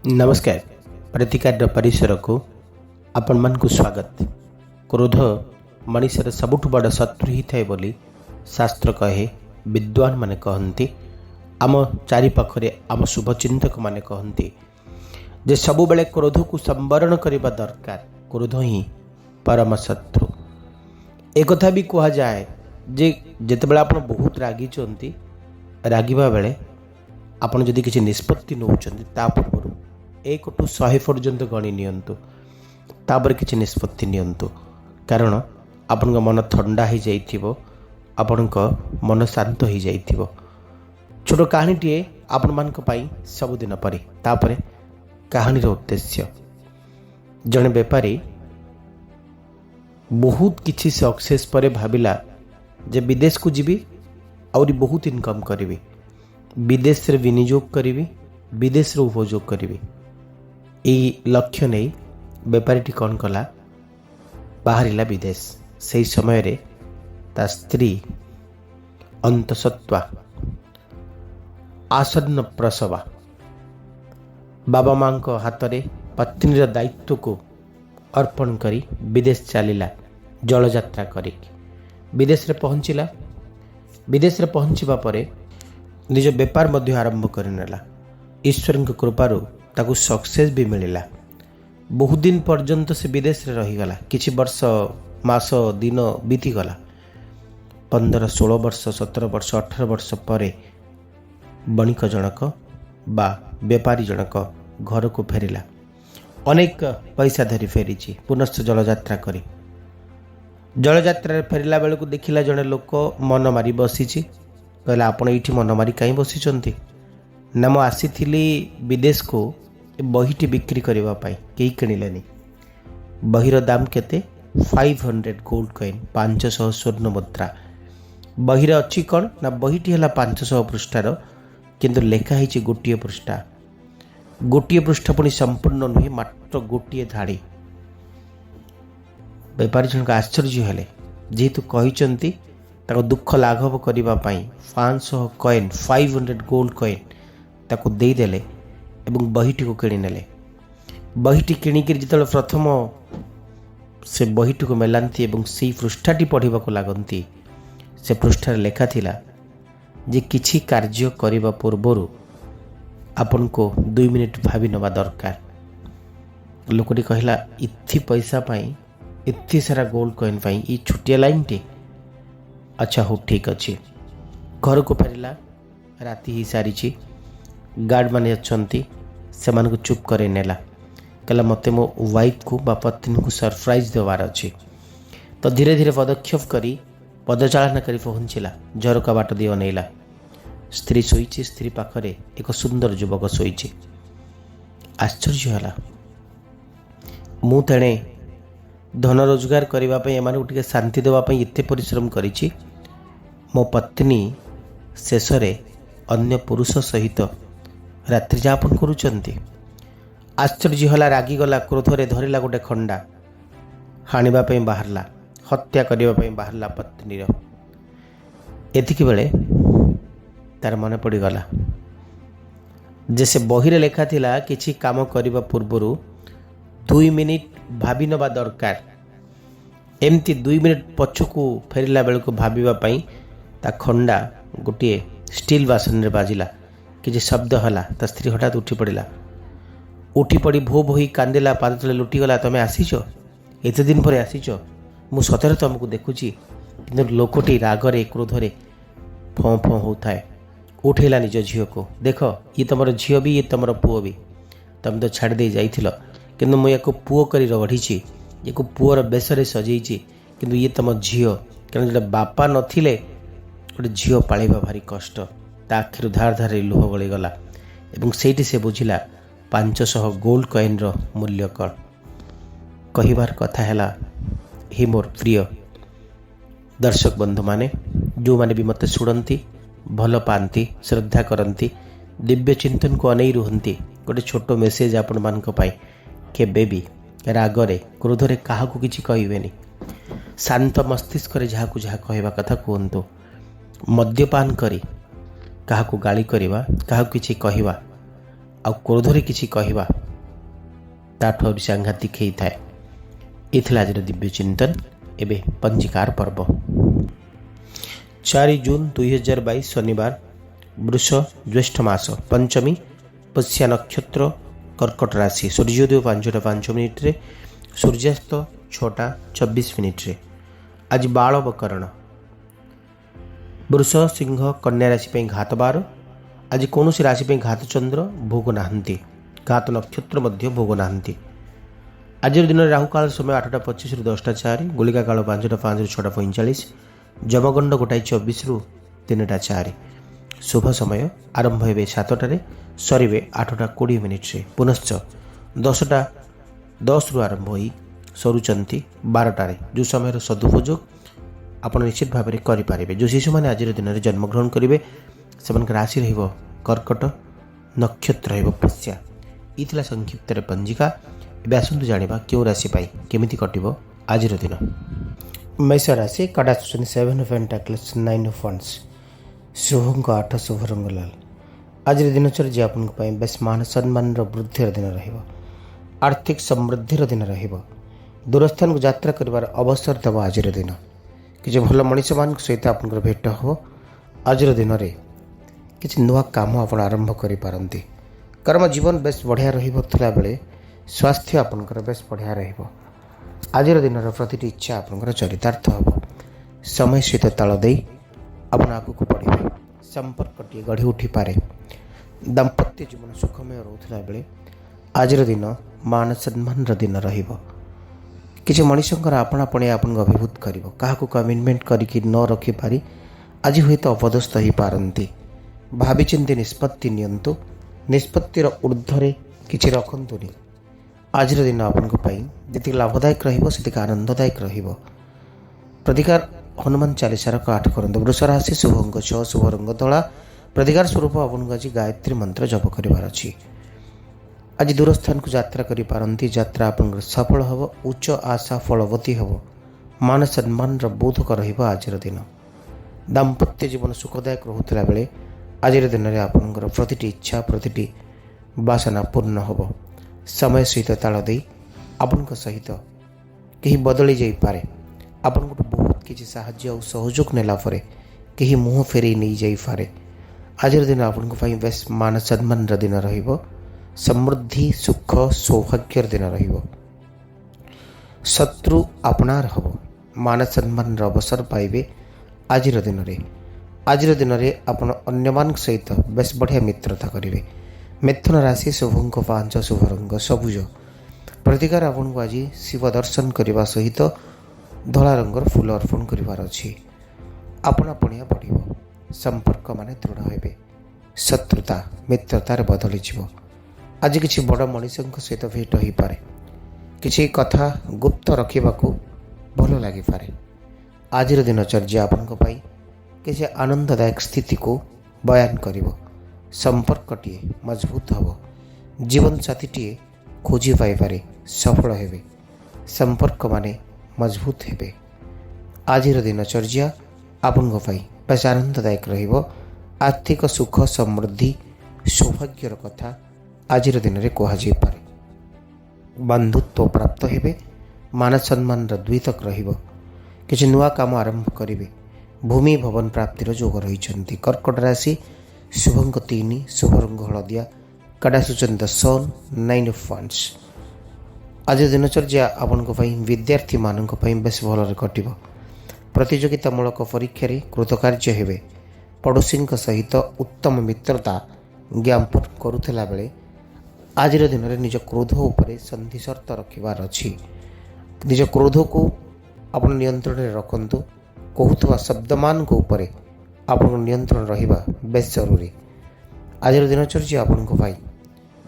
नमस्कार। प्रतिकार परिसर को आपण मन को स्वागत। क्रोध मनुष्यर सबुठ बड़ शत्रु ही थाए बोली शास्त्र कहे, विद्वान माने कहती, आम चारिपाखरे आम शुभचिंतक माने कहती जे सबु बेले क्रोध को संवरण करने दरकार। क्रोध ही परम शत्रु। एक कथा भी कह जाए जे जितेबाला आप बहुत रागी रागिबा बेले आपन जदि किसी निष्पत्ति नौचंती ता पूर्व 1 टू 100 पर्यंत गणी नियंतु, तापर किसी निष्पत्ति नियंतु। कारण आपण मन ठंडा हो जाइथिबो, आपण मन शांत हो जाइथिबो। छोट कहानीटीए आपण मानक पई सबुदिन परे। तापर कहानीर उद्देश्य, जड़े बेपारी बहुत किसी सक्सेस पर भाविला जे विदेश को जीवी और बहुत इनकम करी, विदेश रे विनियोग करी, विदेश रे उपयोग करी। यही लक्ष्य नहीं बेपारीटी कौन कला, बाहरिला विदेश। से समय रे ता स्त्री अंतसत्वा, आसन्न प्रसवा, बाबा माँ को हाथ में पत्नीर दायित्व को अर्पण करी विदेश चलीला। जल यात्रा करी विदेश रे पहुँचला। विदेश रे पहुँचवा परे निज बेपार मध्य आरंभ करनेला। ईश्वर कृपारू ताकू सक्सेस भी मिलला। बहुत दिन पर्यंत से विदेश रे रहीगला। किछि वर्ष मास दिन बीतीगला। 15, 16 वर्ष, 17 वर्ष, 18 वर्ष परे बणिक जनक बा बेपारी जनक घर को फेरिला। अनेक पैसा धरी फेरी पुनश्च जल यात्रा करी। जल यात्रा फेरला बेलू देखिला जड़े लोक मन मारी बसी। कहला आपण ये मन मारी कहीं बसी ना, मु आसी विदेश को बहीटी बिक्री करने कई किणिलेनी। बहीर दाम केते 500 गोल्ड कॉइन, 500 स्वर्ण मुद्रा। बहीर अच्छी कौन ना, बहीटी है 500 पृष्ठार, किंतु लिखाही गोटे पृष्ठा। गोटे पृष्ठ पुणी संपूर्ण नुहे, मात्र गोटे धाड़ी। बेपारी जनक आश्चर्य हेले, जेहेतु कहते दुख लाघव करने 500 कॉइन, 500 गोल्ड कॉइन ताको देदेले एवं बहीटी को किणी नेले। बहीटी किणिक जो प्रथम से बहीटी को मेलांती एवं से पृष्ठाटी पढ़ा लगती, से पृष्ठार लेखा थिला जे किछि कार्य करने पूर्वर आपण को 2 मिनिट भावी नवा दरकार। लोकटी कहला, इति पैसा पाई, इति सारा गोल्ड कॉइन पाई ये छुटिया लाइन टे? अच्छा हो, ठीक अच्छे। घर को फेरला। राति ही सारी। गार्ड माने अच्छंती, से मान को चुप करे नेला। कहला, मते मो वाइफ को बा पत्नी को सरप्राइज देवार अच्छे। तो धीरे धीरे पदक्षेप करी पदचालना करी पहुँचला। झरका बाट दी अनेला। स्त्री शोची। स्त्री पाखरे एक सुंदर युवक शोची। आश्चर्य होला। मु तेणे धन रोजगार करने एम शांति देवाई एत परिश्रम करी, मो पत्नी शेष अन्य पुरुष सहित रात्रि जापन करुचंती। आश्चर्य होला। रागिगला। क्रोधरे धरला गोटे खंडा, हाणिबा बाहरला, हत्या करने बाहरला पत्नीर। एतिक बेले तार मन पड़गला जे से बहीरे लेखा थिला किछि काम करने पूर्वर 2 मिनिट भावी नवा दरकार। एमती 2 मिनिट पछकू फेरला बेल को भावाई ता खंडा गोटे स्टील बासन रे बाजिला। किसी शब्द हला। ता स्त्री हठात उठी पड़ा। उठी पड़ी भो भोई कांदिला। पाद तले लुटिगला। तमें आसीच, एत दिन पर आसीच, मु सतरे तुमको देखुची। कि लोकटी रागरे क्रोधरे फँ फँ होता है। उठेला निज झील को। देख, ये तुम झील भी, ये तुम पुओ भी। तुम तो छाड़ दे जाइथिल, किंतु मुझे पुओ कर गढ़ी, ये पुअर बेसरे सजई, किंतु ये तुम झील। कारण जो बापा नथिले गोटे झील पालिबा भारी कष्ट। ता आखिर धार धार लुह गलीगला। एवं सेठी से बुझिला 500 गोल्ड कॉइन रो मूल्य कौन। कहिबार कथा हैला, हे मोर प्रिय दर्शक बंधु माने, जो माने भी मते शुणती, भल पाती, श्रद्धा करती, दिव्य चिंतन को अनै रुहंती, गोटे छोट मेसेज आपण मानक पाई, केबे भी रागरे क्रोधरे काहाकू किछि कहिबेनी। शांत मस्तिष्क जहाँ कहवा कथा कहतु। मद्यपान करी काहाकू गाली करवा, काहाकू किछि कहवा ଆଉ କ୍ରୋଧରେ କିଛି କହିବା ତାଠୁ ଆହୁରି ସାଂଘାତିକ ହେଇଥାଏ। ଏ ଥିଲା ଆଜିର ଦିବ୍ୟ ଚିନ୍ତନ। ଏବେ ପଞ୍ଜିକାର ପର୍ବ। 4 ଜୁନ୍ 2022 ଶନିବାର, ବୃଷ ଜ୍ୟେଷ୍ଠ ମାସ, ପଞ୍ଚମୀ, ପୁଷ୍ୟା ନକ୍ଷତ୍ର, କର୍କଟ ରାଶି। ସୂର୍ଯ୍ୟୋଦୟ 5ଟା 5 ମିନିଟ୍ରେ, ସୂର୍ଯ୍ୟାସ୍ତ 6ଟା 24 ମିନିଟ୍ରେ। ଆଜି ବାଳବକରଣ। ବୃଷ, ସିଂହ, କନ୍ୟା ରାଶି ପାଇଁ ଘାତ 12। ଆଜି କୌଣସି ରାଶି ପାଇଁ ଘାତ ଚନ୍ଦ୍ର ଭୋଗ ନାହାନ୍ତି, ଘାତ ନକ୍ଷତ୍ର ମଧ୍ୟ ଭୋଗ ନାହାନ୍ତି। ଆଜିର ଦିନରେ ରାହୁକାଳ ସମୟ 8ଟା 25ରୁ 10ଟା 4, ଗୁଳିକା କାଳ 5ଟା 5ରୁ 6ଟା 45, ଯମଗଣ୍ଡ 1ଟା 24ରୁ 3ଟା 4। ଶୁଭ ସମୟ ଆରମ୍ଭ ହେବେ 7ଟାରେ, ସରିବେ 8ଟା 20 ମିନିଟ୍ରେ। ପୁନଶ୍ଚ 10ଟା 10ରୁ ଆରମ୍ଭ ହୋଇ ସରୁଛନ୍ତି 12ଟାରେ। ଯେଉଁ ସମୟର ସଦୁପଯୋଗ ଆପଣ ନିଶ୍ଚିତ ଭାବରେ କରିପାରିବେ। ଯେଉଁ ଶିଶୁମାନେ ଆଜିର ଦିନରେ ଜନ୍ମଗ୍ରହଣ କରିବେ ସେମାନଙ୍କ ରାଶି ରହିବ କର୍କଟ, ନକ୍ଷତ୍ର ରହିବ ପୁଷ୍ୟା। ଏ ଥିଲା ସଂକ୍ଷିପ୍ତରେ ପଞ୍ଜିକା। ଏବେ ଆସନ୍ତୁ ଜାଣିବା କେଉଁ ରାଶି ପାଇଁ କେମିତି କଟିବ ଆଜିର ଦିନ। ମେଷ ରାଶି, କାର୍ଡ ଆସୁଛନ୍ତି 7 ଅଫ୍ ପେଣ୍ଟାକଲ୍ସ, 9 ଅଫ୍ ୱାଣ୍ଡସ୍, ଶୁଭଙ୍କ 8, ଶୁଭ ରଙ୍ଗ ଲାଲ। ଆଜିର ଦିନଚର୍ଯ୍ୟା ଆପଣଙ୍କ ପାଇଁ ବେଶ ମାନ ସମ୍ମାନର ବୃଦ୍ଧିର ଦିନ ରହିବ। ଆର୍ଥିକ ସମୃଦ୍ଧିର ଦିନ ରହିବ। ଦୂରସ୍ଥାନକୁ ଯାତ୍ରା କରିବାର ଅବସର ଦେବ ଆଜିର ଦିନ। କିଛି ଭଲ ମଣିଷମାନଙ୍କ ସହିତ ଆପଣଙ୍କର ଭେଟ ହେବ। ଆଜିର ଦିନରେ କିଛି ନୂଆ କାମ ଆପଣ ଆରମ୍ଭ କରିପାରନ୍ତି। କର୍ମ ଜୀବନ ବେଶ ବଢ଼ିଆ ରହିବ ଥିଲାବେଳେ ସ୍ୱାସ୍ଥ୍ୟ ଆପଣଙ୍କର ବେଶ ବଢ଼ିଆ ରହିବ। ଆଜିର ଦିନର ପ୍ରତିଟି ଇଚ୍ଛା ଆପଣଙ୍କର ଚରିତାର୍ଥ ହେବ। ସମୟ ସହିତ ତାଳ ଦେଇ ଆପଣ ଆଗକୁ ବଢ଼ିବେ। ସମ୍ପର୍କଟିଏ ଗଢ଼ି ଉଠିପାରେ। ଦାମ୍ପତ୍ୟ ଜୀବନ ସୁଖମୟ ରହୁଥିଲା ବେଳେ ଆଜିର ଦିନ ମାନ ସମ୍ମାନର ଦିନ ରହିବ। କିଛି ମଣିଷଙ୍କର ଆପଣାପଣି ଆପଣଙ୍କୁ ଅଭିଭୂତ କରିବ। କାହାକୁ କମିଟମେଣ୍ଟ କରିକି ନ ରଖିପାରି ଆଜି ହୁଏତ ଅପଦସ୍ଥ ହୋଇପାରନ୍ତି। ଭାବିଚିନ୍ତି ନିଷ୍ପତ୍ତି ନିଅନ୍ତୁ। ନିଷ୍ପତ୍ତିର ଉର୍ଦ୍ଧ୍ୱରେ କିଛି ରଖନ୍ତୁନି। ଆଜିର ଦିନ ଆପଣଙ୍କ ପାଇଁ ଯେତିକି ଲାଭଦାୟକ ରହିବ ସେତିକି ଆନନ୍ଦଦାୟକ ରହିବ। ପ୍ରତିକାର ହନୁମାନ ଚାଳିଶାର ପାଠ କରନ୍ତୁ। ବୃଷ ରାଶି, ଶୁଭଙ୍କ 6, ଶୁଭ ରଙ୍ଗ ଧଳା। ପ୍ରତିକାର ସ୍ୱରୂପ ଆପଣଙ୍କୁ ଆଜି ଗାୟତ୍ରୀ ମନ୍ତ୍ର ଜପ କରିବାର ଅଛି। ଆଜି ଦୂରସ୍ଥାନକୁ ଯାତ୍ରା କରିପାରନ୍ତି। ଯାତ୍ରା ଆପଣଙ୍କର ସଫଳ ହେବ। ଉଚ୍ଚ ଆଶା ଫଳବତୀ ହେବ। ମାନ ସମ୍ମାନର ବୋଧକ ରହିବ ଆଜିର ଦିନ। ଦାମ୍ପତ୍ୟ ଜୀବନ ସୁଖଦାୟକ ରହୁଥିଲା ବେଳେ ଆଜିର ଦିନରେ ଆପଣଙ୍କର ପ୍ରତିଟି ଇଚ୍ଛା, ପ୍ରତିଟି ବାସନା ପୂର୍ଣ୍ଣ ହେବ। ସମୟ ସହିତ ତାଳ ଦେଇ ଆପଣଙ୍କ ସହିତ କେହି ବଦଳି ଯାଇପାରେ। ଆପଣଙ୍କଠୁ ବହୁତ କିଛି ସାହାଯ୍ୟ ଆଉ ସହଯୋଗ ନେଲା ପରେ କେହି ମୁହଁ ଫେରେଇ ନେଇଯାଇପାରେ। ଆଜିର ଦିନ ଆପଣଙ୍କ ପାଇଁ ବେଶ ମାନ ସମ୍ମାନର ଦିନ ରହିବ। ସମୃଦ୍ଧି, ସୁଖ, ସୌଭାଗ୍ୟର ଦିନ ରହିବ। ଶତ୍ରୁ ଆପଣାର ହେବ। ମାନ ସମ୍ମାନର ଅବସର ପାଇବେ ଆଜିର ଦିନରେ। ଆଜିର ଦିନରେ ଆପଣ ଅନ୍ୟମାନଙ୍କ ସହିତ ବେଶ ବଢ଼ିଆ ମିତ୍ରତା କରିବେ। ମିଥୁନ ରାଶି, ଶୁଭଙ୍କ 5, ଶୁଭ ରଙ୍ଗ ସବୁଜ। ପ୍ରତିକାର ଆପଣଙ୍କୁ ଆଜି ଶିବ ଦର୍ଶନ କରିବା ସହିତ ଧଳା ରଙ୍ଗର ଫୁଲ ଅର୍ପଣ କରିବାର ଅଛି। ଆପଣାପଣିଆ ବଢ଼ିବ। ସମ୍ପର୍କ ମାନେ ଦୃଢ଼ ହେବେ। ଶତ୍ରୁତା ମିତ୍ରତାରେ ବଦଳିଯିବ। ଆଜି କିଛି ବଡ଼ ମଣିଷଙ୍କ ସହିତ ଭେଟ ହୋଇପାରେ। କିଛି କଥା ଗୁପ୍ତ ରଖିବାକୁ ଭଲ ଲାଗିପାରେ। ଆଜିର ଦିନଚର୍ଯ୍ୟା ଆପଣଙ୍କ ପାଇଁ କିଛି ଆନନ୍ଦଦାୟକ ସ୍ଥିତିକୁ ବୟାନ କରିବ। ସମ୍ପର୍କଟିଏ ମଜବୁତ ହେବ। ଜୀବନସାଥୀଟିଏ ଖୋଜି ପାଇପାରେ ସଫଳ ହେବେ। ସମ୍ପର୍କମାନେ ମଜବୁତ ହେବେ। ଆଜିର ଦିନଚର୍ଯ୍ୟା ଆପଣଙ୍କ ପାଇଁ ବେଶ ଆନନ୍ଦଦାୟକ ରହିବ। ଆର୍ଥିକ ସୁଖ, ସମୃଦ୍ଧି, ସୌଭାଗ୍ୟର କଥା ଆଜିର ଦିନରେ କୁହାଯାଇପାରେ। ବନ୍ଧୁତ୍ୱ ପ୍ରାପ୍ତ ହେବେ। ମାନ ସମ୍ମାନର ଦ୍ୱିତକ ରହିବ। କିଛି ନୂଆ କାମ ଆରମ୍ଭ କରିବେ। ଭୂମି ଭବନ ପ୍ରାପ୍ତିର ଯୋଗ ରହିଛନ୍ତି। କର୍କଟ ରାଶି, ଶୁଭଙ୍କ 3, ଶୁଭ ରଙ୍ଗ ହଳଦିଆ। କାର୍ଡ ଆସୁଛନ୍ତି 10, 9 ଅଫ୍ ୱାଣ୍ଡସ୍। ଆଜିର ଦିନଚର୍ଯ୍ୟା ଆପଣଙ୍କ ପାଇଁ ବିଦ୍ୟାର୍ଥୀମାନଙ୍କ ପାଇଁ ବେଶ ଭଲରେ କଟିବ। ପ୍ରତିଯୋଗିତାମୂଳକ ପରୀକ୍ଷାରେ କୃତକାର୍ଯ୍ୟ ହେବେ। ପଡ଼ୋଶୀଙ୍କ ସହିତ ଉତ୍ତମ ମିତ୍ରତା ଜ୍ଞାପନ କରୁଥିଲା ବେଳେ ଆଜିର ଦିନରେ ନିଜ କ୍ରୋଧ ଉପରେ ସନ୍ଧି ସର୍ତ୍ତ ରଖିବାର ଅଛି। ନିଜ କ୍ରୋଧକୁ ଆପଣ ନିୟନ୍ତ୍ରଣରେ ରଖନ୍ତୁ। କହୁଥିବା ଶବ୍ଦମାନଙ୍କ ଉପରେ ଆପଣଙ୍କ ନିୟନ୍ତ୍ରଣ ରହିବା ବେଶ ଜରୁରୀ। ଆଜିର ଦିନଚର୍ଯ୍ୟା ଆପଣଙ୍କ ପାଇଁ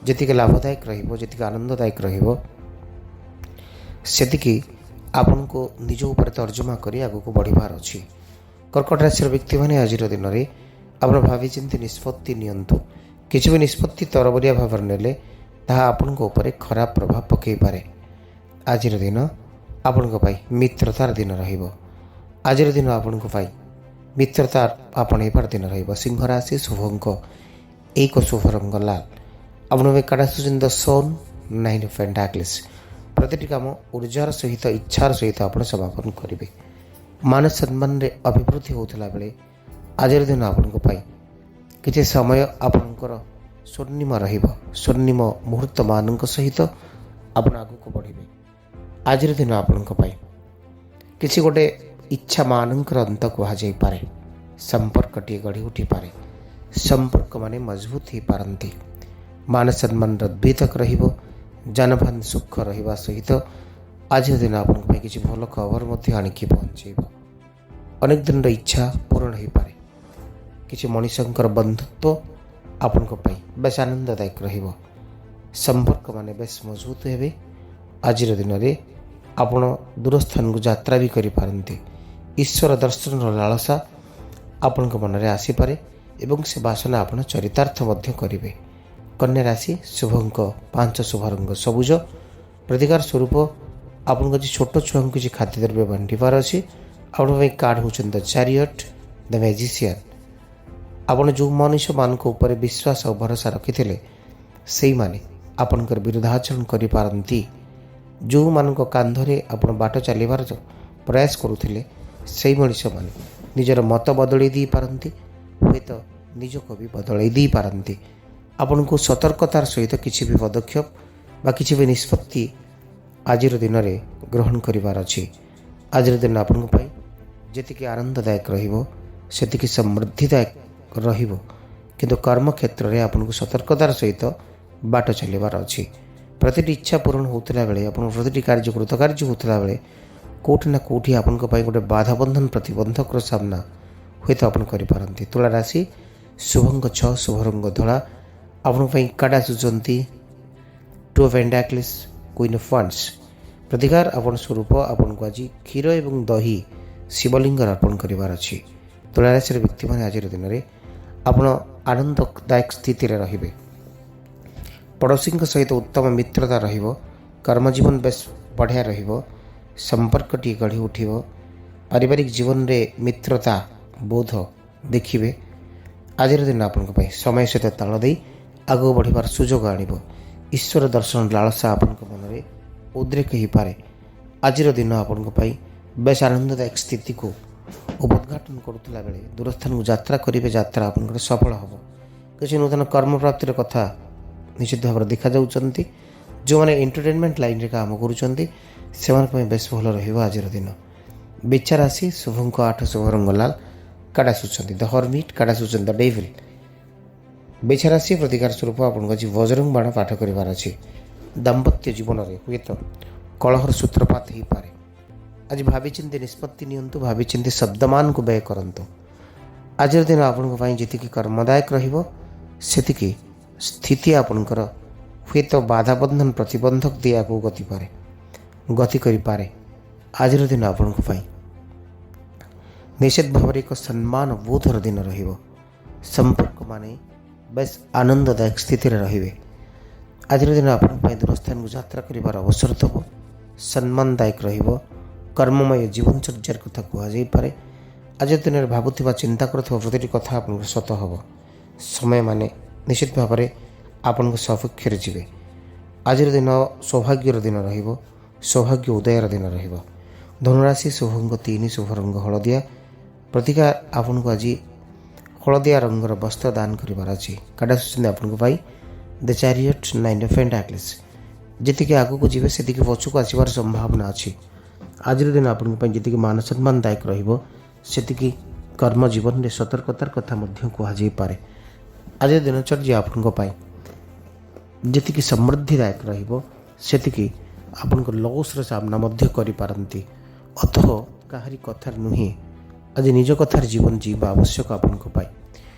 ଯେତିକି ଲାଭଦାୟକ ରହିବ, ଯେତିକି ଆନନ୍ଦଦାୟକ ରହିବ, ସେତିକି ଆପଣଙ୍କୁ ନିଜ ଉପରେ ତର୍ଜମା କରି ଆଗକୁ ବଢ଼ିବାର ଅଛି। କର୍କଟ ରାଶିର ବ୍ୟକ୍ତିମାନେ ଆଜିର ଦିନରେ ଆପଣ ଭାବିଚିନ୍ତି ନିଷ୍ପତ୍ତି ନିଅନ୍ତୁ। କିଛି ବି ନିଷ୍ପତ୍ତି ତରବରିଆ ଭାବରେ ନେଲେ ତାହା ଆପଣଙ୍କ ଉପରେ ଖରାପ ପ୍ରଭାବ ପକାଇପାରେ। ଆଜିର ଦିନ ଆପଣଙ୍କ ପାଇଁ ମିତ୍ରତାର ଦିନ ରହିବ। ଆଜିର ଦିନ ଆପଣଙ୍କ ପାଇଁ ମିତ୍ରତା ଆପଣେଇବାର ଦିନ ରହିବ। ସିଂହ ରାଶି, ଶୁଭଙ୍କ 1, ଶୁଭ ରଙ୍ଗ ଲାଲ। ଆପଣଙ୍କ ପାଇଁ କାର୍ଡ଼ ଆସୁଛନ୍ତି ଦ ସନ୍, 9 ଅଫ୍ ପେଣ୍ଟାକ୍ଲିସ୍। ପ୍ରତିଟି କାମ ଉର୍ଜାର ସହିତ ଇଚ୍ଛାର ସହିତ ଆପଣ ସମାପନ କରିବେ। ମାନ ସମ୍ମାନରେ ଅଭିବୃଦ୍ଧି ହେଉଥିଲା ବେଳେ ଆଜିର ଦିନ ଆପଣଙ୍କ ପାଇଁ କିଛି ସମୟ ଆପଣଙ୍କର ସ୍ୱର୍ଣ୍ଣିମ ରହିବ। ସ୍ୱର୍ଣ୍ଣିମ ମୁହୂର୍ତ୍ତମାନଙ୍କ ସହିତ ଆପଣ ଆଗକୁ ବଢ଼ିବେ। ଆଜିର ଦିନ ଆପଣଙ୍କ ପାଇଁ କିଛି ଗୋଟେ ଇଚ୍ଛା ମାନଙ୍କର ଅନ୍ତ କୁହାଯାଇପାରେ। ସମ୍ପର୍କଟିଏ ଗଢ଼ି ଉଠିପାରେ। ସମ୍ପର୍କମାନେ ମଜବୁତ ହୋଇପାରନ୍ତି। ମାନ ସମ୍ମାନର ଦ୍ୱିତକ ରହିବ। ଯାନବାହନ ସୁଖ ରହିବା ସହିତ ଆଜିର ଦିନ ଆପଣଙ୍କ ପାଇଁ କିଛି ଭଲ ଖବର ମଧ୍ୟ ଆଣିକି ପହଞ୍ଚାଇବ। ଅନେକ ଦିନର ଇଚ୍ଛା ପୂରଣ ହୋଇପାରେ। କିଛି ମଣିଷଙ୍କର ବନ୍ଧୁତ୍ୱ ଆପଣଙ୍କ ପାଇଁ ବେଶ ଆନନ୍ଦଦାୟକ ରହିବ। ସମ୍ପର୍କମାନେ ବେଶ ମଜବୁତ ହେବେ। ଆଜିର ଦିନରେ ଆପଣ ଦୂରସ୍ଥାନକୁ ଯାତ୍ରା ବି କରିପାରନ୍ତି। ଈଶ୍ୱର ଦର୍ଶନର ଲାଳସା ଆପଣଙ୍କ ମନରେ ଆସିପାରେ ଏବଂ ସେ ବାସନା ଆପଣ ଚରିତାର୍ଥ ମଧ୍ୟ କରିବେ। କନ୍ୟା ରାଶି, ଶୁଭଙ୍କ 5 ଶୁଭ ରଙ୍ଗ ସବୁଜ। ପ୍ରତିକାର ସ୍ୱରୂପ ଆପଣଙ୍କ କିଛି ଛୋଟ ଛୁଆଙ୍କୁ କିଛି ଖାଦ୍ୟଦ୍ରବ୍ୟ ବାଣ୍ଟିବାର ଅଛି। ଆପଣଙ୍କ ପାଇଁ କାର୍ଡ଼ ହେଉଛନ୍ତି ଦ ଚାରିଅଟ୍, ଦ ମ୍ୟାଜିସିଆନ୍। ଆପଣ ଯେଉଁ ମଣିଷମାନଙ୍କ ଉପରେ ବିଶ୍ୱାସ ଆଉ ଭରସା ରଖିଥିଲେ ସେଇମାନେ ଆପଣଙ୍କର ବିରୁଦ୍ଧାଚରଣ କରିପାରନ୍ତି। ଯେଉଁମାନଙ୍କ କାନ୍ଧରେ ଆପଣ ବାଟ ଚାଲିବାର ପ୍ରୟାସ କରୁଥିଲେ ସେହି ମଣିଷମାନେ ନିଜର ମତ ବଦଳାଇ ଦେଇପାରନ୍ତି। ହୁଏତ ନିଜକୁ ବି ବଦଳାଇ ଦେଇପାରନ୍ତି। ଆପଣଙ୍କୁ ସତର୍କତାର ସହିତ କିଛି ବି ପଦକ୍ଷେପ ବା କିଛି ବି ନିଷ୍ପତ୍ତି ଆଜିର ଦିନରେ ଗ୍ରହଣ କରିବାର ଅଛି। ଆଜିର ଦିନ ଆପଣଙ୍କ ପାଇଁ ଯେତିକି ଆନନ୍ଦଦାୟକ ରହିବ ସେତିକି ସମୃଦ୍ଧିଦାୟକ ରହିବ। କିନ୍ତୁ କର୍ମକ୍ଷେତ୍ରରେ ଆପଣଙ୍କୁ ସତର୍କତାର ସହିତ ବାଟ ଚାଲିବାର ଅଛି। ପ୍ରତିଟି ଇଚ୍ଛା ପୂରଣ ହେଉଥିଲା ବେଳେ ଆପଣଙ୍କ ପ୍ରତିଟି କାର୍ଯ୍ୟ କୃତକାର୍ଯ୍ୟ ହେଉଥିଲା ବେଳେ କେଉଁଠି ନା କେଉଁଠି ଆପଣଙ୍କ ପାଇଁ ଗୋଟେ ବାଧାବନ୍ଧନ ପ୍ରତିବନ୍ଧକର ସାମ୍ନା ହୁଏତ ଆପଣ କରିପାରନ୍ତି। ତୁଳା ରାଶି, ଶୁଭଙ୍କ 6 ଶୁଭ ରଙ୍ଗ ଧଳା। ଆପଣଙ୍କ ପାଇଁ କାର୍ଡ଼ ଆସୁଛନ୍ତି 2 ଅଫ୍ ପେଣ୍ଟାକ୍ଲିସ୍, କୁଇନ୍ ଅଫ୍ ୱାଣ୍ଡସ୍। ପ୍ରତିକାର ଆପଣ ସ୍ୱରୂପ ଆପଣଙ୍କୁ ଆଜି କ୍ଷୀର ଏବଂ ଦହି ଶିବଲିଙ୍ଗରେ ଅର୍ପଣ କରିବାର ଅଛି। ତୁଳା ରାଶିର ବ୍ୟକ୍ତିମାନେ ଆଜିର ଦିନରେ ଆପଣ ଆନନ୍ଦଦାୟକ ସ୍ଥିତିରେ ରହିବେ। ପଡ଼ୋଶୀଙ୍କ ସହିତ ଉତ୍ତମ ମିତ୍ରତା ରହିବ। କର୍ମଜୀବନ ବେଶ ବଢ଼ିଆ ରହିବ। ସମ୍ପର୍କଟିଏ ଗଢ଼ି ଉଠିବ। ପାରିବାରିକ ଜୀବନରେ ମିତ୍ରତା ବୋଧ ଦେଖିବେ। ଆଜିର ଦିନ ଆପଣଙ୍କ ପାଇଁ ସମୟ ସହିତ ତାଳ ଦେଇ ଆଗକୁ ବଢ଼ିବାର ସୁଯୋଗ ଆଣିବ। ଈଶ୍ୱର ଦର୍ଶନ ଲାଳସା ଆପଣଙ୍କ ମନରେ ଉଦ୍ରେକ ହୋଇପାରେ। ଆଜିର ଦିନ ଆପଣଙ୍କ ପାଇଁ ବେଶ ଆନନ୍ଦଦାୟକ ସ୍ଥିତିକୁ ଉଦ୍ଘାଟନ କରୁଥିଲା ବେଳେ ଦୂରସ୍ଥାନକୁ ଯାତ୍ରା କରିବେ। ଯାତ୍ରା ଆପଣଙ୍କର ସଫଳ ହେବ। କିଛି ନୂତନ କର୍ମପ୍ରାପ୍ତିର କଥା ନିଶ୍ଚିତ ଭାବରେ ଦେଖାଯାଉଛନ୍ତି। ଯେଉଁମାନେ ଏଣ୍ଟରଟେନମେଣ୍ଟ ଲାଇନ୍ରେ କାମ କରୁଛନ୍ତି ସେମାନଙ୍କ ପାଇଁ ବେଶ ଭଲ ରହିବ ଆଜିର ଦିନ। ବିଛା ରାଶି, ଶୁଭଙ୍କ 8 ଶୁଭ ରଙ୍ଗ ଲାଲ। କାର୍ଡ଼ ଆସୁଛନ୍ତି ଦ ହର୍ମିଟ୍, କାର୍ଡ଼ ଆସୁଛନ୍ତି ଦ ଡେଭିଲ୍। ବିଛା ରାଶି ପ୍ରତିକାର ସ୍ୱରୂପ ଆପଣଙ୍କୁ ଆଜି ବଜରଙ୍ଗ ବାଣ ପାଠ କରିବାର ଅଛି। ଦାମ୍ପତ୍ୟ ଜୀବନରେ ହୁଏତ କଳହର ସୂତ୍ରପାତ ହୋଇପାରେ। ଆଜି ଭାବିଚିନ୍ତି ନିଷ୍ପତ୍ତି ନିଅନ୍ତୁ। ଭାବିଚିନ୍ତି ଶବ୍ଦମାନକୁ ବ୍ୟୟ କରନ୍ତୁ। ଆଜିର ଦିନ ଆପଣଙ୍କ ପାଇଁ ଯେତିକି କର୍ମଦାୟକ ରହିବ ସେତିକି ସ୍ଥିତି ଆପଣଙ୍କର ହୁଏତ ବାଧାବନ୍ଧନ ପ୍ରତିବନ୍ଧକ ଦେଇ ଆଗକୁ ଗତି କରିପାରେ। ଆଜିର ଦିନ ଆପଣଙ୍କ ପାଇଁ ନିଶ୍ଚିତ ଭାବରେ ଏକ ସମ୍ମାନ ବୋଧର ଦିନ ରହିବ। ସମ୍ପର୍କମାନେ ବେଶ ଆନନ୍ଦଦାୟକ ସ୍ଥିତିରେ ରହିବେ। ଆଜିର ଦିନ ଆପଣଙ୍କ ପାଇଁ ଦୂରସ୍ଥାନକୁ ଯାତ୍ରା କରିବାର ଅବସର ଦେବ। ସମ୍ମାନଦାୟକ ରହିବ। କର୍ମମୟ ଜୀବନଚର୍ଯ୍ୟାର କଥା କୁହାଯାଇପାରେ। ଆଜିର ଦିନରେ ଭାବୁଥିବା ଚିନ୍ତା କରୁଥିବା ପ୍ରତିଟି କଥା ଆପଣଙ୍କର ସତ ହେବ। ସମୟମାନେ ନିଶ୍ଚିତ ଭାବରେ ଆପଣଙ୍କ ସପକ୍ଷରେ ଯିବେ। ଆଜିର ଦିନ ସୌଭାଗ୍ୟର ଦିନ ରହିବ। ସୌଭାଗ୍ୟ ଉଦୟର ଦିନ ରହିବ। ଧନୁରାଶି, ଶୁଭଙ୍କ 3 ଶୁଭ ରଙ୍ଗ ହଳଦିଆ। ପ୍ରତିକାର ଆପଣଙ୍କୁ ଆଜି ହଳଦିଆ ରଙ୍ଗର ବସ୍ତ୍ର ଦାନ କରିବାର ଅଛି। କାର୍ଡ଼ ଆସୁଛନ୍ତି ଆପଣଙ୍କ ପାଇଁ ଦ ଚାରିଅଟ୍, 9 ଅଫ୍ ପେଣ୍ଟାକ୍ଲିସ୍। ଯେତିକି ଆଗକୁ ଯିବେ ସେତିକି ପଛକୁ ଆସିବାର ସମ୍ଭାବନା ଅଛି। ଆଜିର ଦିନ ଆପଣଙ୍କ ପାଇଁ ଯେତିକି ମାନ ସମ୍ମାନଦାୟକ ରହିବ ସେତିକି କର୍ମଜୀବନରେ ସତର୍କତାର କଥା ମଧ୍ୟ କୁହାଯାଇପାରେ। ଆଜିର ଦିନଚର୍ଯ୍ୟା ଆପଣଙ୍କ ପାଇଁ ଯେତିକି ସମୃଦ୍ଧିଦାୟକ ରହିବ ସେତିକି ଆପଣଙ୍କ ଲସ୍ର ସାମ୍ନା ମଧ୍ୟ କରିପାରନ୍ତି। ଅଥହ କାହାରି କଥାରେ ନୁହେଁ, ଆଜି ନିଜ କଥାରେ ଜୀବନ ଯିବା ଆବଶ୍ୟକ ଆପଣଙ୍କ ପାଇଁ।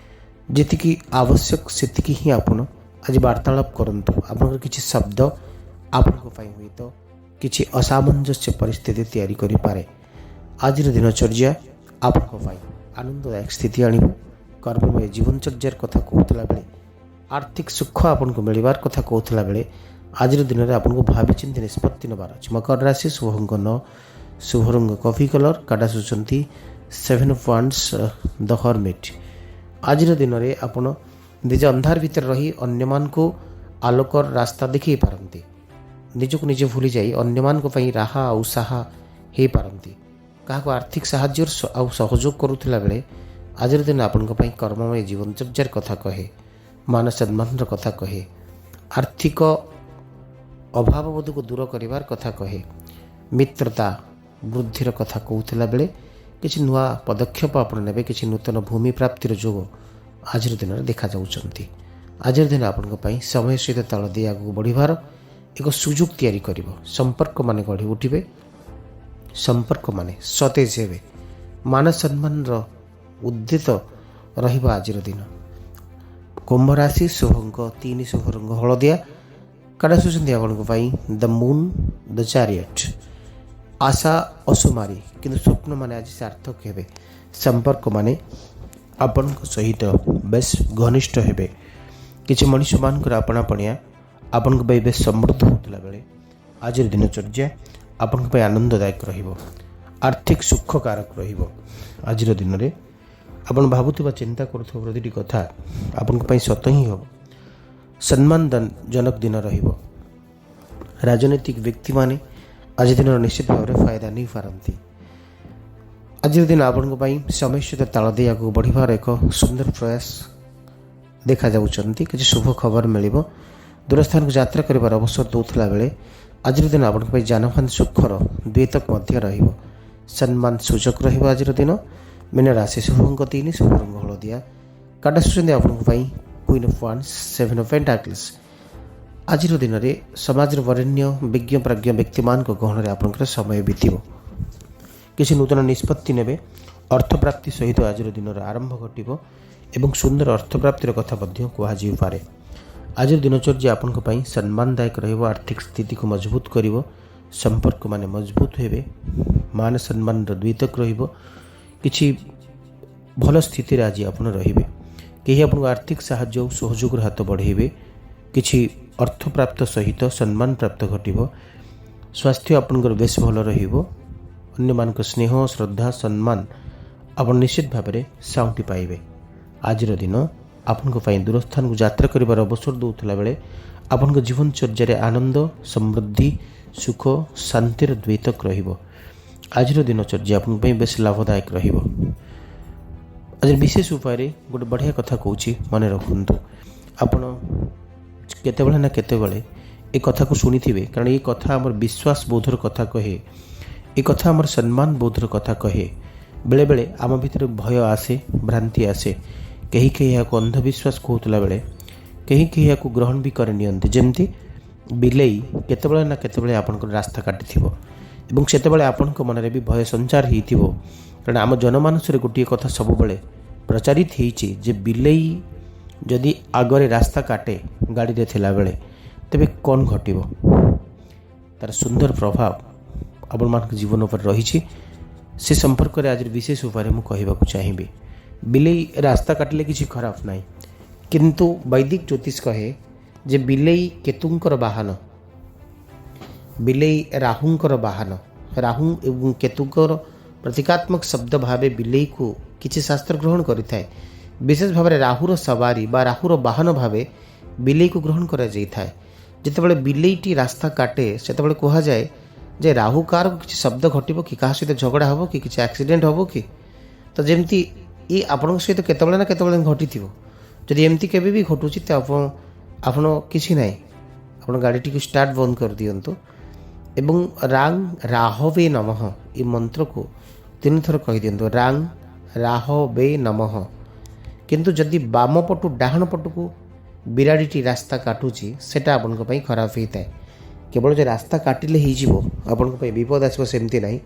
ଯେତିକି ଆବଶ୍ୟକ ସେତିକି ହିଁ ଆପଣ ଆଜି ବାର୍ତ୍ତାଳାପ କରନ୍ତୁ। ଆପଣଙ୍କର କିଛି ଶବ୍ଦ ଆପଣଙ୍କ ପାଇଁ ହୁଏତ କିଛି ଅସାମଞ୍ଜସ୍ୟ ପରିସ୍ଥିତି ତିଆରି କରିପାରେ। ଆଜିର ଦିନଚର୍ଯ୍ୟା ଆପଣଙ୍କ ପାଇଁ ଆନନ୍ଦଦାୟକ ସ୍ଥିତି ଆଣିବ। କର୍ମମୟ ଜୀବନଚର୍ଯ୍ୟାର କଥା କହୁଥିଲା ବେଳେ ଆର୍ଥିକ ସୁଖ ଆପଣଙ୍କୁ ମିଳିବାର କଥା କହୁଥିଲା ବେଳେ ଆଜିର ଦିନରେ ଆପଣଙ୍କୁ ଭାବିଚିନ୍ତି ନିଷ୍ପତ୍ତି ନେବାର ଅଛି। ମକର ରାଶି, ଶୁଭଙ୍କ 9 ଶୁଭ ରଙ୍ଗ କଫି କଲର୍। କାର୍ଡ଼ ଆସୁଛନ୍ତି 7 ଅଫ୍ ୱାଣ୍ଡସ୍, ଦ ହର୍ମିଟ୍। ଆଜିର ଦିନରେ ଆପଣ ନିଜ ଅନ୍ଧାର ଭିତରେ ରହି ଅନ୍ୟମାନଙ୍କୁ ଆଲୋକର ରାସ୍ତା ଦେଖାଇ ପାରନ୍ତି। ନିଜକୁ ନିଜେ ଭୁଲି ଯାଇ ଅନ୍ୟମାନଙ୍କ ପାଇଁ ରାହା ଆଉ ସାହା ହୋଇପାରନ୍ତି। କାହାକୁ ଆର୍ଥିକ ସାହାଯ୍ୟ ଆଉ ସହଯୋଗ କରୁଥିଲା ବେଳେ ଆଜିର ଦିନ ଆପଣଙ୍କ ପାଇଁ କର୍ମମୟ ଜୀବନଚର୍ଯ୍ୟାର କଥା କହେ, ମାନ ସମ୍ମାନର କଥା କହେ, ଆର୍ଥିକ ଅଭାବବୋଧକୁ ଦୂର କରିବାର କଥା କହେ, ମିତ୍ରତା ବୃଦ୍ଧିର କଥା କହୁଥିଲା ବେଳେ କିଛି ନୂଆ ପଦକ୍ଷେପ ଆପଣ ନେବେ, କିଛି ନୂତନ ଭୂମି ପ୍ରାପ୍ତିର ଯୋଗ ଆଜିର ଦିନରେ ଦେଖାଯାଉଛନ୍ତି। ଆଜିର ଦିନ ଆପଣଙ୍କ ପାଇଁ ସମୟ ସହିତ ତାଳ ଦେଇ ଆଗକୁ ବଢ଼ିବାର ଏକ ସୁଯୋଗ ତିଆରି କରିବ। ସମ୍ପର୍କମାନେ ଗଢ଼ି ଉଠିବେ, ସମ୍ପର୍କମାନେ ସତେଜ ହେବେ, ମାନ ସମ୍ମାନର ଉଦ୍ଦିତ ରହିବ ଆଜିର ଦିନ। କୁମ୍ଭ ରାଶି ଶୁଭଙ୍କ 3 ଶୁଭ ରଙ୍ଗ ହଳଦିଆ। କାର୍ଡ ଆସୁଛନ୍ତି ଆପଣଙ୍କ ପାଇଁ ଦ ମୁନ୍, ଦ ଚାରିଅଟ। ଆଶା ଅସୁମାରୀ କିନ୍ତୁ ସ୍ୱପ୍ନମାନେ ଆଜି ସାର୍ଥକ ହେବେ। ସମ୍ପର୍କମାନେ ଆପଣଙ୍କ ସହିତ ବେଶ ଘନିଷ୍ଠ ହେବେ। କିଛି ମଣିଷମାନଙ୍କର ଆପଣାପଣିଆ ଆପଣଙ୍କ ପାଇଁ ବେଶ ସମୃଦ୍ଧ ହେଉଥିଲା ବେଳେ ଆଜିର ଦିନଚର୍ଯ୍ୟା ଆପଣଙ୍କ ପାଇଁ ଆନନ୍ଦଦାୟକ ରହିବ, ଆର୍ଥିକ ସୁଖକାରକ ରହିବ। ଆଜିର ଦିନରେ ଆପଣ ଭାବୁଥିବା ଚିନ୍ତା କରୁଥିବା ପ୍ରତିଟି କଥା ଆପଣଙ୍କ ପାଇଁ ସତ ହିଁ ହେବ। ସମ୍ମାନଜନକ ଦିନ ରହିବ। ରାଜନୈତିକ ବ୍ୟକ୍ତିମାନେ ଆଜି ଦିନର ନିଶ୍ଚିତ ଭାବରେ ଫାଇଦା ନେଇପାରନ୍ତି। ଆଜିର ଦିନ ଆପଣଙ୍କ ପାଇଁ ସମୟ ସହିତ ତାଳ ଦେଇ ଆଗକୁ ବଢ଼ିବାର ଏକ ସୁନ୍ଦର ପ୍ରୟାସ ଦେଖାଯାଉଛନ୍ତି। କିଛି ଶୁଭ ଖବର ମିଳିବ। ଦୂରସ୍ଥାନକୁ ଯାତ୍ରା କରିବାର ଅବସର ଦେଉଥିଲା ବେଳେ ଆଜିର ଦିନ ଆପଣଙ୍କ ପାଇଁ ଯାନବାହନ ସୁଖର ଦ୍ୱୈତକ ମଧ୍ୟ ରହିବ। ସମ୍ମାନ ସୁଯୋଗ ରହିବ ଆଜିର ଦିନ। ମୀନ ରାଶି ଶୁଭଙ୍କ 3 ଶୁଭ ରଙ୍ଗ ହଳଦିଆ। କାର୍ଡ ଆସୁଛନ୍ତି ଆପଣଙ୍କ ପାଇଁ କୁଇନ୍ ଅଫ୍ ୱାନ୍ସ, 7 ଅଫ୍ ପେଣ୍ଟାକଲ୍ସ। ଆଜିର ଦିନରେ ସମାଜର ବରେଣ୍ୟ ବିଜ୍ଞ ପ୍ରାଜ୍ଞ ବ୍ୟକ୍ତିମାନଙ୍କ ଗହଣରେ ଆପଣଙ୍କର ସମୟ ବିତିବ। କିଛି ନୂତନ ନିଷ୍ପତ୍ତି ନେବେ। ଅର୍ଥପ୍ରାପ୍ତି ସହିତ ଆଜିର ଦିନର ଆରମ୍ଭ ଘଟିବ ଏବଂ ସୁନ୍ଦର ଅର୍ଥପ୍ରାପ୍ତିର କଥା ମଧ୍ୟ କୁହାଯାଇପାରେ। ଆଜିର ଦିନଚର୍ଯ୍ୟା ଆପଣଙ୍କ ପାଇଁ ସମ୍ମାନଦାୟକ ରହିବ, ଆର୍ଥିକ ସ୍ଥିତିକୁ ମଜବୁତ କରିବ, ସମ୍ପର୍କମାନେ ମଜବୁତ ହେବେ, ମାନ ସମ୍ମାନର ଦ୍ୱୈତକ ରହିବ। କିଛି ଭଲ ସ୍ଥିତିରେ ଆଜି ଆପଣ ରହିବେ। କେହି ଆପଣଙ୍କୁ ଆର୍ଥିକ ସାହାଯ୍ୟ ଓ ସହଯୋଗର ହାତ ବଢ଼ାଇବେ। କିଛି ଅର୍ଥପ୍ରାପ୍ତ ସହିତ ସମ୍ମାନ ପ୍ରାପ୍ତ ଘଟିବ। ସ୍ୱାସ୍ଥ୍ୟ ଆପଣଙ୍କର ବେଶ ଭଲ ରହିବ। ଅନ୍ୟମାନଙ୍କ ସ୍ନେହ, ଶ୍ରଦ୍ଧା, ସମ୍ମାନ ଆପଣ ନିଶ୍ଚିତ ଭାବରେ ସାଉଁଟି ପାଇବେ। ଆଜିର ଦିନ ଆପଣଙ୍କ ପାଇଁ ଦୂରସ୍ଥାନକୁ ଯାତ୍ରା କରିବାର ଅବସର ଦେଉଥିଲା ବେଳେ ଆପଣଙ୍କ ଜୀବନଚର୍ଯ୍ୟାରେ ଆନନ୍ଦ, ସମୃଦ୍ଧି, ସୁଖ, ଶାନ୍ତିର ଦ୍ୱୈତକ ରହିବ। ଆଜିର ଦିନଚର୍ଯ୍ୟା ଆପଣଙ୍କ ପାଇଁ ବେଶ ଲାଭଦାୟକ ରହିବ। ଆଜି ବିଶେଷ ଉପାୟରେ ଗୋଟେ ବଢ଼ିଆ କଥା କହୁଛି, ମନେ ରଖନ୍ତୁ। ଆପଣ କେତେବେଳେ ନା କେତେବେଳେ ଏ କଥାକୁ ଶୁଣିଥିବେ, କାରଣ ଏ କଥା ଆମର ବିଶ୍ୱାସ ବୋଧର କଥା କହେ, ଏ କଥା ଆମର ସମ୍ମାନ ବୋଧର କଥା କହେ। ବେଳେବେଳେ ଆମ ଭିତରେ ଭୟ ଆସେ, ଭ୍ରାନ୍ତି ଆସେ। କେହି କେହି ଏହାକୁ ଅନ୍ଧବିଶ୍ୱାସ କହୁଥିଲା ବେଳେ କେହି କେହି ଏହାକୁ ଗ୍ରହଣ ବି କରି ନିଅନ୍ତି। ଯେମିତି ବିଲେଇ କେତେବେଳେ ନା କେତେବେଳେ ଆପଣଙ୍କର ରାସ୍ତା କାଟିଥିବ ଏବଂ ସେତେବେଳେ ଆପଣଙ୍କ ମନରେ ବି ଭୟ ସଞ୍ଚାର ହୋଇଥିବ। କାରଣ ଆମ ଜନମାନସରେ ଗୋଟିଏ କଥା ସବୁବେଳେ ପ୍ରଚାରିତ ହେଇଛି ଯେ ବିଲେଇ ଯଦି ଆଗରେ ରାସ୍ତା କାଟେ ଗାଡ଼ିରେ ଥିଲାବେଳେ ତେବେ କ'ଣ ଘଟିବ। ତା'ର ସୁନ୍ଦର ପ୍ରଭାବ ଆପଣମାନଙ୍କ ଜୀବନ ଉପରେ ରହିଛି। ସେ ସମ୍ପର୍କରେ ଆଜି ବିଶେଷ ଉପାୟରେ ମୁଁ କହିବାକୁ ଚାହିଁବି। ବିଲେଇ ରାସ୍ତା କାଟିଲେ କିଛି ଖରାପ ନାହିଁ, କିନ୍ତୁ ବୈଦିକ ଜ୍ୟୋତିଷ କହେ ଯେ ବିଲେଇ କେତୁଙ୍କର ବାହନ, ବିଲେଇ ରାହୁଙ୍କର ବାହନ। ରାହୁ ଏବଂ କେତୁଙ୍କର ପ୍ରତୀକାତ୍ମକ ଶବ୍ଦ ଭାବେ ବିଲେଇକୁ କିଛି ଶାସ୍ତ୍ର ଗ୍ରହଣ କରିଥାଏ। ବିଶେଷ ଭାବରେ ରାହୁର ସବାରୀ ବା ରାହୁର ବାହନ ଭାବେ ବିଲେଇକୁ ଗ୍ରହଣ କରାଯାଇଥାଏ। ଯେତେବେଳେ ବିଲେଇଟି ରାସ୍ତା କାଟେ ସେତେବେଳେ କୁହାଯାଏ ଯେ ରାହୁ କାହାର କିଛି ଶବ୍ଦ ଘଟିବ କି, କାହା ସହିତ ଝଗଡ଼ା ହେବ କି, କିଛି ଆକ୍ସିଡେଣ୍ଟ ହେବ କି। ତ ଯେମିତି ଏ ଆପଣଙ୍କ ସହିତ କେତେବେଳେ ନା କେତେବେଳେ ଘଟିଥିବ। ଯଦି ଏମିତି କେବେ ବି ଘଟୁଛି ତ ଆପଣ କିଛି ନାହିଁ, ଆପଣ ଗାଡ଼ିଟିକୁ ଷ୍ଟାର୍ଟ ବନ୍ଦ କରିଦିଅନ୍ତୁ ଏବଂ ରାଙ୍ଗ ରାହବେ ନମଃ ଏ ମନ୍ତ୍ରକୁ 3 ଥର କହିଦିଅନ୍ତୁ। ରାଙ୍ଗ ରାହବେ ନମଃ। କିନ୍ତୁ ଯଦି ବାମ ପଟୁ ଡାହାଣ ପଟକୁ ବିରାଡ଼ିଟି ରାସ୍ତା କାଟୁଛି ସେଟା ଆପଣଙ୍କ ପାଇଁ ଖରାପ ହେଇଥାଏ। କେବଳ ଯେ ରାସ୍ତା କାଟିଲେ ହେଇଯିବ, ଆପଣଙ୍କ ପାଇଁ ବିପଦ ଆସିବ ସେମିତି ନାହିଁ।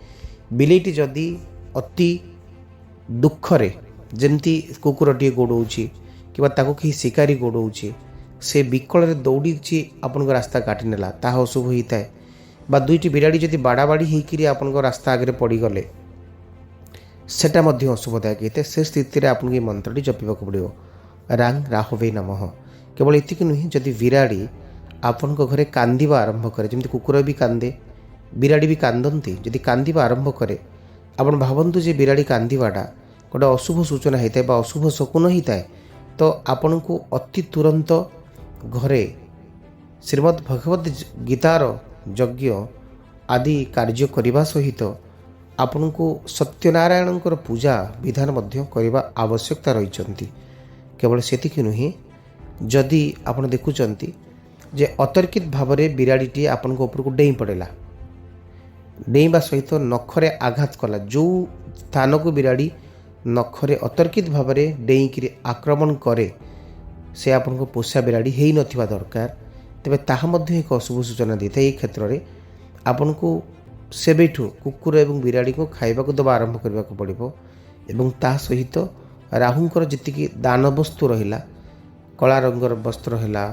ବିଲେଇଟି ଯଦି ଅତି ଦୁଃଖରେ, ଯେମିତି କୁକୁରଟିଏ ଗୋଡ଼ଉଛି କିମ୍ବା ତାକୁ କେହି ଶିକାରୀ ଗୋଡ଼ଉଛି, ସେ ବିକଳରେ ଦୌଡ଼ିଛି ଆପଣଙ୍କ ରାସ୍ତା କାଟି ନେଲା, ତାହା ଅଶୁଭ ହୋଇଥାଏ। ବା 2ଟି ବିରାଡ଼ି ଯଦି ବାଡ଼ାବାଡ଼ି ହେଇକିରି ଆପଣଙ୍କ ରାସ୍ତା ଆଗରେ ପଡ଼ିଗଲେ ସେଟା ମଧ୍ୟ ଅଶୁଭଦାୟକ ହେଇଥାଏ। ସେ ସ୍ଥିତିରେ ଆପଣଙ୍କୁ ଏ ମନ୍ତ୍ରଟି ଜପିବାକୁ ପଡ଼ିବ, ରାଙ୍ଗ ରାହବେ ନମଃ। କେବଳ ଏତିକି ନୁହେଁ, ଯଦି ବିରାଡ଼ି ଆପଣଙ୍କ ଘରେ କାନ୍ଦିବା ଆରମ୍ଭ କରେ, ଯେମିତି କୁକୁର ବି କାନ୍ଦେ, ବିରାଡ଼ି ବି କାନ୍ଦନ୍ତି, ଯଦି କାନ୍ଦିବା ଆରମ୍ଭ କରେ ଆପଣ ଭାବନ୍ତୁ ଯେ ବିରାଡ଼ି କାନ୍ଦିବାଟା ଗୋଟେ ଅଶୁଭ ସୂଚନା ହେଇଥାଏ ବା ଅଶୁଭ ଶକୁନ ହେଇଥାଏ, ତ ଆପଣଙ୍କୁ ଅତି ତୁରନ୍ତ ଘରେ ଶ୍ରୀମଦ୍ ଭଗବତ ଗୀତାର ଯଜ୍ଞ ଆଦି କାର୍ଯ୍ୟ କରିବା ସହିତ ଆପଣଙ୍କୁ ସତ୍ୟନାରାୟଣଙ୍କର ପୂଜା ବିଧାନ ମଧ୍ୟ କରିବା ଆବଶ୍ୟକତା ରହିଛନ୍ତି। କେବଳ ସେତିକି ନୁହେଁ, ଯଦି ଆପଣ ଦେଖୁଛନ୍ତି ଯେ ଅତର୍କିତ ଭାବରେ ବିରାଡ଼ିଟିଏ ଆପଣଙ୍କ ଉପରକୁ ଡେଇଁ ପଡ଼ିଲା, ଡେଇଁବା ସହିତ ନଖରେ ଆଘାତ କଲା, ଯେଉଁ ସ୍ଥାନକୁ ବିରାଡ଼ି ନଖରେ ଅତର୍କିତ ଭାବରେ ଡେଇଁକିରି ଆକ୍ରମଣ କରେ ସେ ଆପଣଙ୍କ ପୋଷା ବିରାଡ଼ି ହୋଇନଥିବା ଦରକାର, ତେବେ ତାହା ମଧ୍ୟ ଏକ ଅଶୁଭ ସୂଚନା ଦେଇଥାଏ। ଏହି କ୍ଷେତ୍ରରେ ଆପଣଙ୍କୁ ସେବେଠୁ କୁକୁର ଏବଂ ବିରାଡ଼ିକୁ ଖାଇବାକୁ ଦେବା ଆରମ୍ଭ କରିବାକୁ ପଡ଼ିବ ଏବଂ ତାହା ସହିତ ରାହୁଙ୍କର ଯେତିକି ଦାନ ବସ୍ତୁ ରହିଲା, କଳା ରଙ୍ଗର ବସ୍ତ୍ର ହେଲା,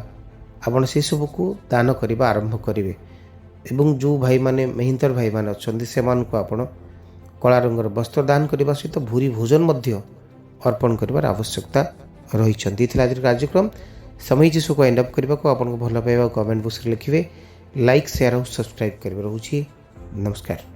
ଆପଣ ସେସବୁକୁ ଦାନ କରିବା ଆରମ୍ଭ କରିବେ ଏବଂ ଯେଉଁ ଭାଇମାନେ ମେହିନ୍ତର ଭାଇମାନେ ଅଛନ୍ତି ସେମାନଙ୍କୁ ଆପଣ କଳା ରଙ୍ଗର ବସ୍ତ୍ର ଦାନ କରିବା ସହିତ ଭୁରି ଭୋଜନ ମଧ୍ୟ ଅର୍ପଣ କରିବାର ଆବଶ୍ୟକତା ରହିଛନ୍ତି। ଏଥିରେ ଆଜିର କାର୍ଯ୍ୟକ୍ରମ ସମୟ ଶୋକୁ ଏଣ୍ଡ ଅପ୍ କରିବାକୁ ଆପଣଙ୍କୁ ଭଲ ପାଇବା କମେଣ୍ଟ ବକ୍ସରେ ଲେଖିବେ। ଲାଇକ୍, ସେୟାର ଆଉ ସବସ୍କ୍ରାଇବ୍ କରିବେ। ରହୁଛି, ନମସ୍କାର।